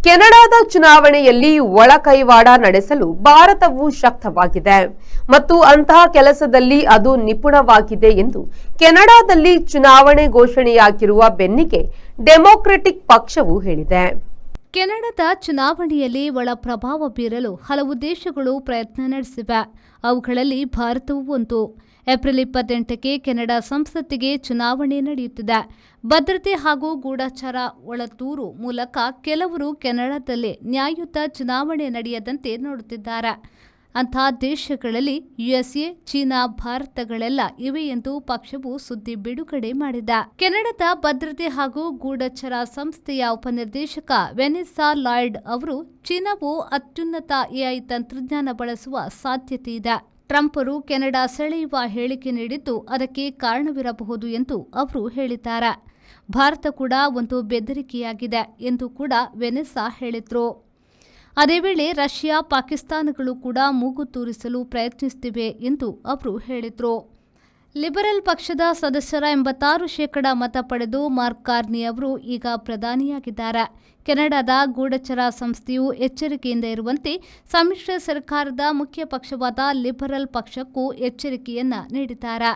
ಕೆನಡಾದ ಚುನಾವಣೆಯಲ್ಲಿ ಒಳಕೈವಾಡ ನಡೆಸಲು ಭಾರತವು ಶಕ್ತವಾಗಿದೆ ಮತ್ತು ಅಂತಹ ಕೆಲಸದಲ್ಲಿ ಅದು ನಿಪುಣವಾಗಿದೆ ಎಂದು ಕೆನಡಾದಲ್ಲಿ ಚುನಾವಣೆ ಘೋಷಣೆಯಾಗಿರುವ ಬೆನ್ನಿಗೆ ಡೆಮೊಕ್ರೆಟಿಕ್ ಪಕ್ಷವು ಹೇಳಿದೆ. ಕೆನಡಾದ ಚುನಾವಣೆಯಲ್ಲಿ ಒಳ ಪ್ರಭಾವ ಬೀರಲು ಹಲವು ದೇಶಗಳು ಪ್ರಯತ್ನ ನಡೆಸಿವೆ. ಅವುಗಳಲ್ಲಿ ಭಾರತವೂ ಒಂದು. ಏಪ್ರಿಲ್ 28ಕ್ಕೆ ಕೆನಡಾ ಸಂಸತ್ತಿಗೆ ಚುನಾವಣೆ ನಡೆಯುತ್ತಿದೆ. ಭದ್ರತೆ ಹಾಗೂ ಗೂಢಚಾರ ಒಳತೂರು ಮೂಲಕ ಕೆಲವರು ಕೆನಡಾದಲ್ಲಿ ನ್ಯಾಯಯುತ ಚುನಾವಣೆ ನಡೆಯದಂತೆ ನೋಡುತ್ತಿದ್ದಾರೆ. ಅಂತಹ ದೇಶಗಳಲ್ಲಿ ಯುಎಸ್ಎ, ಚೀನಾ, ಭಾರತಗಳೆಲ್ಲ ಇವೆ ಎಂದು ಪಕ್ಷವು ಸುದ್ದಿ ಬಿಡುಗಡೆ ಮಾಡಿದೆ. ಕೆನಡಾದ ಭದ್ರತೆ ಹಾಗೂ ಗೂಢಚರ ಸಂಸ್ಥೆಯ ಉಪನಿರ್ದೇಶಕ ವೆನೆಸ್ಸಾ ಲಾಯ್ಡ್ ಅವರು ಚೀನಾವು ಅತ್ಯುನ್ನತ ಎಐ ತಂತ್ರಜ್ಞಾನ ಬಳಸುವ ಸಾಧ್ಯತೆ ಇದೆ. ಟ್ರಂಪ್ ಅವರು ಕೆನಡಾ ಸೆಳೆಯುವ ಹೇಳಿಕೆ ನೀಡಿದ್ದು ಅದಕ್ಕೆ ಕಾರಣವಿರಬಹುದು ಎಂದು ಅವರು ಹೇಳಿದ್ದಾರೆ. ಭಾರತ ಕೂಡ ಒಂದು ಬೆದರಿಕೆಯಾಗಿದೆ ಎಂದು ಕೂಡ ವೆನೆಸ್ಸಾ ಹೇಳಿದ್ರು. ಅದೇ ವೇಳೆ ರಷ್ಯಾ, ಪಾಕಿಸ್ತಾನಗಳು ಕೂಡ ಮೂಗು ತೂರಿಸಲು ಪ್ರಯತ್ನಿಸುತ್ತಿವೆ ಎಂದು ಅವರು ಹೇಳಿದ್ರು. ಲಿಬರಲ್ ಪಕ್ಷದ ಸದಸ್ಯರ 86% ಮತ ಪಡೆದು ಮಾರ್ಕ್ ಕಾರ್ನಿ ಅವರು ಈಗ ಪ್ರಧಾನಿಯಾಗಿದ್ದಾರೆ. ಕೆನಡಾದ ಗೂಢಚರ ಸಂಸ್ಥೆಯು ಎಚ್ಚರಿಕೆಯಿಂದ ಇರುವಂತೆ ಸಮ್ಮಿಶ್ರ ಸರ್ಕಾರದ ಮುಖ್ಯ ಪಕ್ಷವಾದ ಲಿಬರಲ್ ಪಕ್ಷಕ್ಕೂ ಎಚ್ಚರಿಕೆಯನ್ನ ನೀಡಿದ್ದಾರೆ.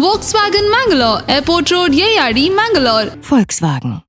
Volkswagen Mangalore, Airport Road, Yeyadi, Mangalore. Volkswagen.